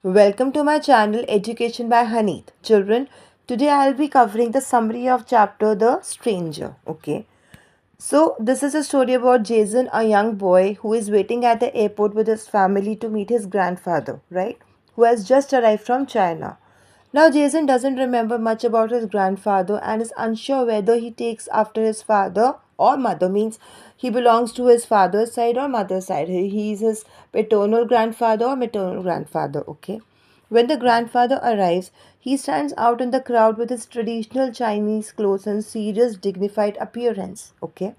Welcome to my channel Education by Haneet. Children, today I'll be covering the summary of chapter The Stranger. Okay. So, this is a story about Jason, a young boy who is waiting at the airport with his family to meet his grandfather, right? Who has just arrived from China. Now, Jason doesn't remember much about his grandfather and is unsure whether he takes after his father or mother, means he belongs to his father's side or mother's side. He is his paternal grandfather or maternal grandfather, okay? When the grandfather arrives, he stands out in the crowd with his traditional Chinese clothes and serious, dignified appearance, okay?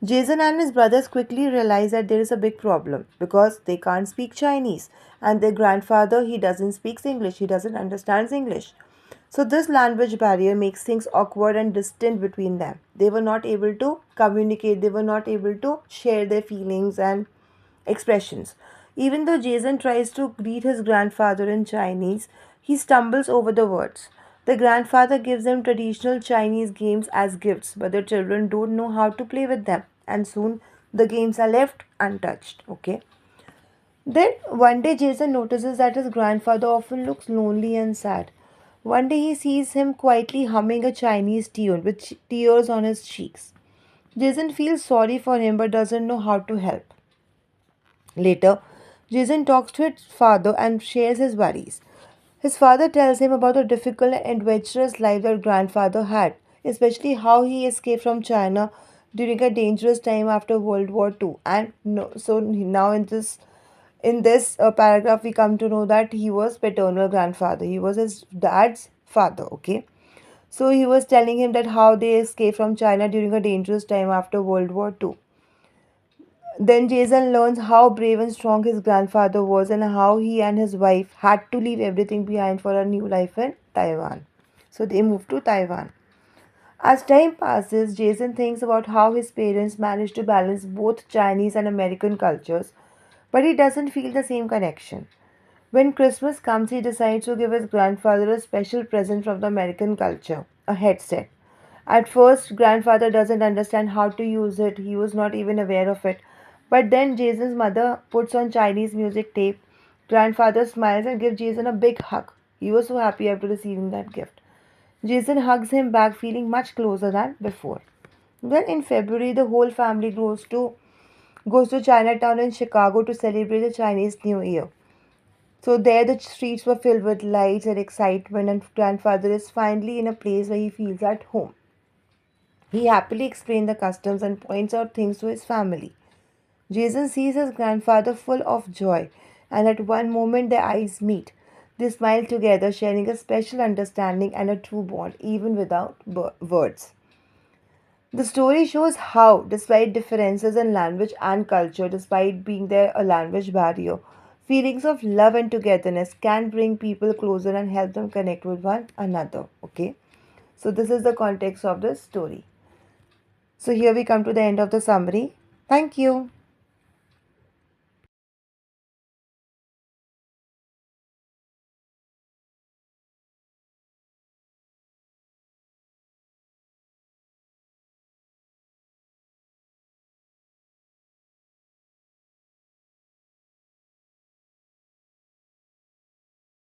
Jason and his brothers quickly realize that there is a big problem because they can't speak Chinese and their grandfather he doesn't speak English, he doesn't understand English. So this language barrier makes things awkward and distant between them. They were not able to communicate, they were not able to share their feelings and expressions. Even though Jason tries to greet his grandfather in Chinese, he stumbles over the words. The grandfather gives them traditional Chinese games as gifts, but the children don't know how to play with them, and soon the games are left untouched. Okay. Then one day Jason notices that his grandfather often looks lonely and sad. One day he sees him quietly humming a Chinese tune with tears on his cheeks. Jason feels sorry for him but doesn't know how to help. Later, Jason talks to his father and shares his worries. His father tells him about the difficult and adventurous life that grandfather had, especially how he escaped from China during a dangerous time after World War II. And no, so now in this paragraph, we come to know that he was paternal grandfather. He was his dad's father. Okay, so he was telling him that how they escaped from China during a dangerous time after World War II. Then Jason learns how brave and strong his grandfather was and how he and his wife had to leave everything behind for a new life in Taiwan. So they moved to Taiwan. As time passes, Jason thinks about how his parents managed to balance both Chinese and American cultures, but he doesn't feel the same connection. When Christmas comes, he decides to give his grandfather a special present from the American culture, a headset. At first, grandfather doesn't understand how to use it. He was not even aware of it. But then Jason's mother puts on Chinese music tape. Grandfather smiles and gives Jason a big hug. He was so happy after receiving that gift. Jason hugs him back, feeling much closer than before. Then in February, the whole family goes to Chinatown in Chicago to celebrate the Chinese New Year. So there the streets were filled with lights and excitement, and grandfather is finally in a place where he feels at home. He happily explains the customs and points out things to his family. Jason sees his grandfather full of joy, and at one moment their eyes meet. They smile together, sharing a special understanding and a true bond, even without words. The story shows how, despite differences in language and culture, despite being there a language barrier, feelings of love and togetherness can bring people closer and help them connect with one another. Okay, so this is the context of the story. So here we come to the end of the summary. Thank you.